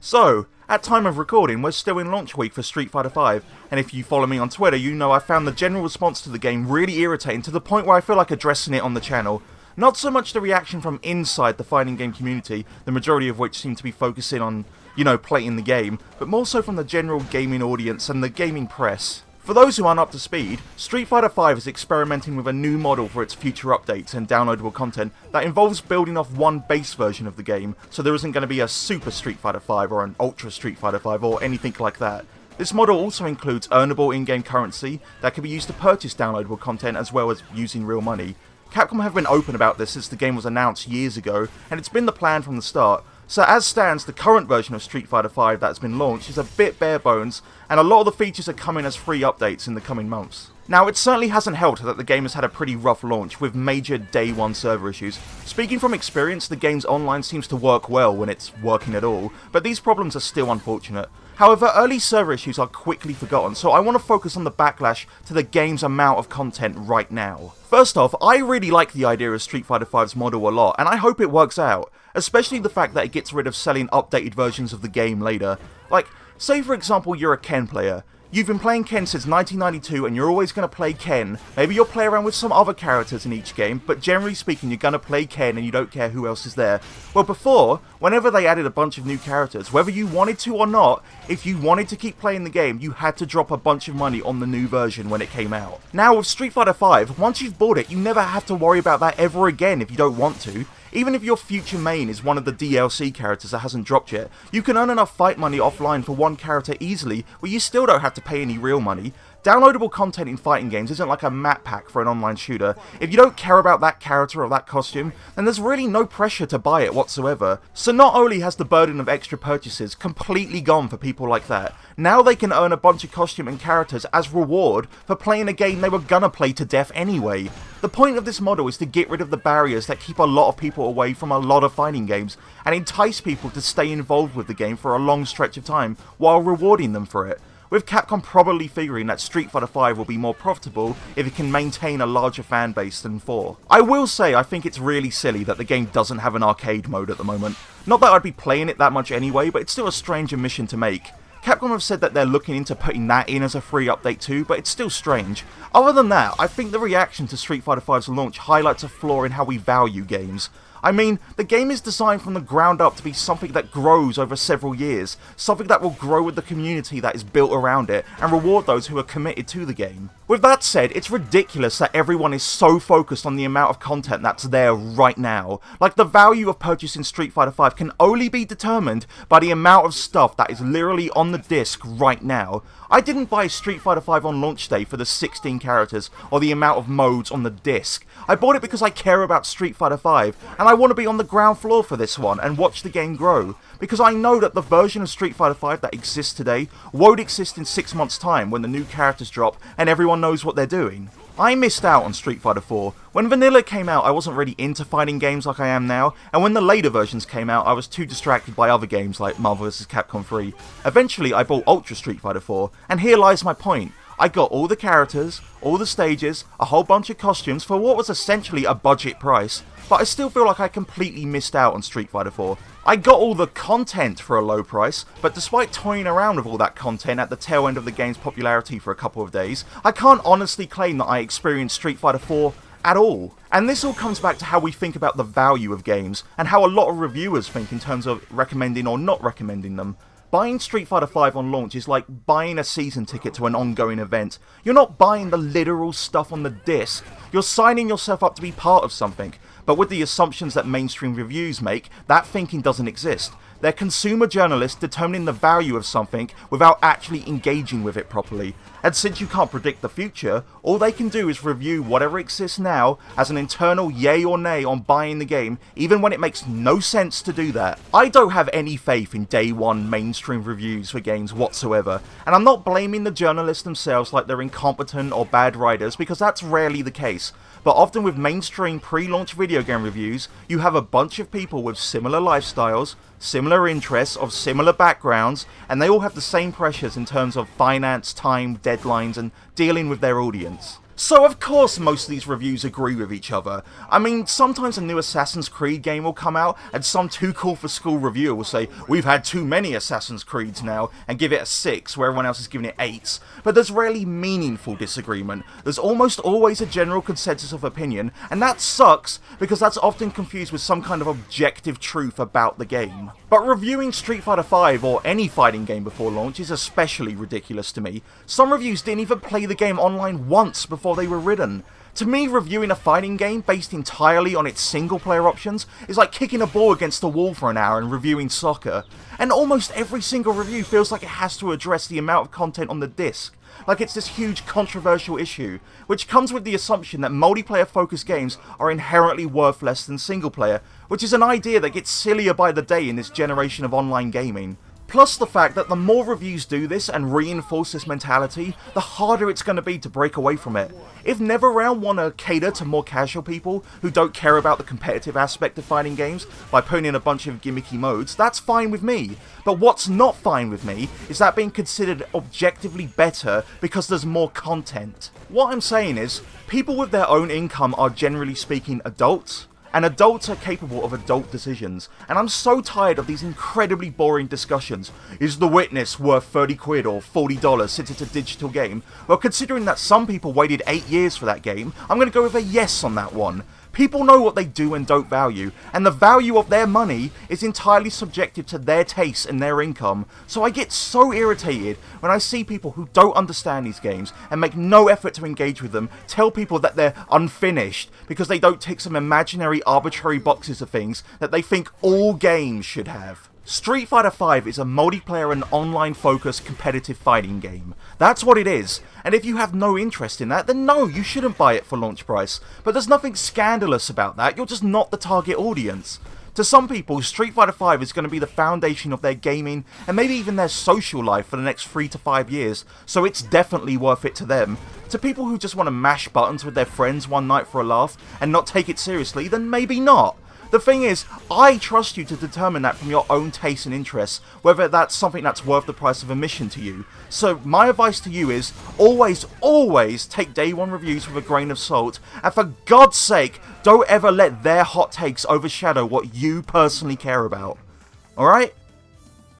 So, at time of recording, we're still in launch week for Street Fighter V, and if you follow me on Twitter, you know I found the general response to the game really irritating to the point where I feel like addressing it on the channel. Not so much the reaction from inside the fighting game community, the majority of which seem to be focusing on, playing the game, but more so from the general gaming audience and the gaming press. For those who aren't up to speed, Street Fighter V is experimenting with a new model for its future updates and downloadable content that involves building off one base version of the game, so there isn't going to be a Super Street Fighter V or an Ultra Street Fighter V or anything like that. This model also includes earnable in-game currency that can be used to purchase downloadable content as well as using real money. Capcom have been open about this since the game was announced years ago, and it's been the plan from the start. So as stands, the current version of Street Fighter V that has been launched is a bit bare bones, and a lot of the features are coming as free updates in the coming months. Now, it certainly hasn't helped that the game has had a pretty rough launch, with major day one server issues. Speaking from experience, the game's online seems to work well when it's working at all, but these problems are still unfortunate. However, early server issues are quickly forgotten, so I want to focus on the backlash to the game's amount of content right now. First off, I really like the idea of Street Fighter V's model a lot, and I hope it works out, especially the fact that it gets rid of selling updated versions of the game later. Like, say for example you're a Ken player. You've been playing Ken since 1992 and you're always going to play Ken. Maybe you'll play around with some other characters in each game, but generally speaking you're going to play Ken and you don't care who else is there. Well, before, whenever they added a bunch of new characters, whether you wanted to or not, if you wanted to keep playing the game, you had to drop a bunch of money on the new version when it came out. Now with Street Fighter V, once you've bought it, you never have to worry about that ever again if you don't want to. Even if your future main is one of the DLC characters that hasn't dropped yet, you can earn enough fight money offline for one character easily, where you still don't have to pay any real money. Downloadable content in fighting games isn't like a map pack for an online shooter. If you don't care about that character or that costume, then there's really no pressure to buy it whatsoever. So not only has the burden of extra purchases completely gone for people like that, now they can earn a bunch of costume and characters as reward for playing a game they were gonna play to death anyway. The point of this model is to get rid of the barriers that keep a lot of people away from a lot of fighting games, and entice people to stay involved with the game for a long stretch of time, while rewarding them for it. With Capcom probably figuring that Street Fighter V will be more profitable if it can maintain a larger fan base than 4. I will say I think it's really silly that the game doesn't have an arcade mode at the moment. Not that I'd be playing it that much anyway, but it's still a strange omission to make. Capcom have said that they're looking into putting that in as a free update too, but it's still strange. Other than that, I think the reaction to Street Fighter V's launch highlights a flaw in how we value games. I mean, the game is designed from the ground up to be something that grows over several years, something that will grow with the community that is built around it, and reward those who are committed to the game. With that said, it's ridiculous that everyone is so focused on the amount of content that's there right now. Like, the value of purchasing Street Fighter V can only be determined by the amount of stuff that is literally on the disc right now. I didn't buy Street Fighter V on launch day for the 16 characters or the amount of modes on the disc. I bought it because I care about Street Fighter V, and I want to be on the ground floor for this one and watch the game grow. Because I know that the version of Street Fighter V that exists today won't exist in 6 months' time when the new characters drop and everyone knows what they're doing. I missed out on Street Fighter 4. When Vanilla came out, I wasn't really into fighting games like I am now, and when the later versions came out, I was too distracted by other games like Marvel vs. Capcom 3. Eventually, I bought Ultra Street Fighter 4, and here lies my point. I got all the characters, all the stages, a whole bunch of costumes for what was essentially a budget price, but I still feel like I completely missed out on Street Fighter 4. I got all the content for a low price, but despite toying around with all that content at the tail end of the game's popularity for a couple of days, I can't honestly claim that I experienced Street Fighter 4 at all. And this all comes back to how we think about the value of games, and how a lot of reviewers think in terms of recommending or not recommending them. Buying Street Fighter V on launch is like buying a season ticket to an ongoing event. You're not buying the literal stuff on the disc, you're signing yourself up to be part of something. But with the assumptions that mainstream reviews make, that thinking doesn't exist. They're consumer journalists determining the value of something without actually engaging with it properly. And since you can't predict the future, all they can do is review whatever exists now as an internal yay or nay on buying the game, even when it makes no sense to do that. I don't have any faith in day one mainstream reviews for games whatsoever, and I'm not blaming the journalists themselves like they're incompetent or bad writers, because that's rarely the case. But often with mainstream pre-launch video game reviews, you have a bunch of people with similar lifestyles, similar interests, of similar backgrounds, and they all have the same pressures in terms of finance, time, deadlines, and dealing with their audience. So of course most of these reviews agree with each other. I mean, sometimes a new Assassin's Creed game will come out and some too cool for school reviewer will say, we've had too many Assassin's Creeds now, and give it a 6 where everyone else is giving it 8s. But there's rarely meaningful disagreement. There's almost always a general consensus of opinion, and that sucks because that's often confused with some kind of objective truth about the game. But reviewing Street Fighter V or any fighting game before launch is especially ridiculous to me. Some reviews didn't even play the game online once before they were written. To me, reviewing a fighting game based entirely on its single player options is like kicking a ball against the wall for an hour and reviewing soccer. And almost every single review feels like it has to address the amount of content on the disc. Like it's this huge controversial issue, which comes with the assumption that multiplayer focused games are inherently worth less than single player, which is an idea that gets sillier by the day in this generation of online gaming. Plus the fact that the more reviews do this and reinforce this mentality, the harder it's going to be to break away from it. If NetherRealm want to cater to more casual people who don't care about the competitive aspect of fighting games by putting in a bunch of gimmicky modes, that's fine with me. But what's not fine with me is that being considered objectively better because there's more content. What I'm saying is, people with their own income are generally speaking adults, and adults are capable of adult decisions, and I'm so tired of these incredibly boring discussions. Is The Witness worth 30 quid or $40 since it's a digital game? Well, considering that some people waited 8 years for that game, I'm going to go with a yes on that one. People know what they do and don't value, and the value of their money is entirely subjective to their tastes and their income, so I get so irritated when I see people who don't understand these games and make no effort to engage with them tell people that they're unfinished because they don't tick some imaginary arbitrary boxes of things that they think all games should have. Street Fighter V is a multiplayer and online focused competitive fighting game. That's what it is, and if you have no interest in that, then no, you shouldn't buy it for launch price. But there's nothing scandalous about that, you're just not the target audience. To some people, Street Fighter V is going to be the foundation of their gaming and maybe even their social life for the next 3 to 5 years, so it's definitely worth it to them. To people who just want to mash buttons with their friends one night for a laugh and not take it seriously, then maybe not. The thing is, I trust you to determine that from your own tastes and interests, whether that's something that's worth the price of admission to you. So my advice to you is, always take day one reviews with a grain of salt, and for God's sake, don't ever let their hot takes overshadow what you personally care about. Alright?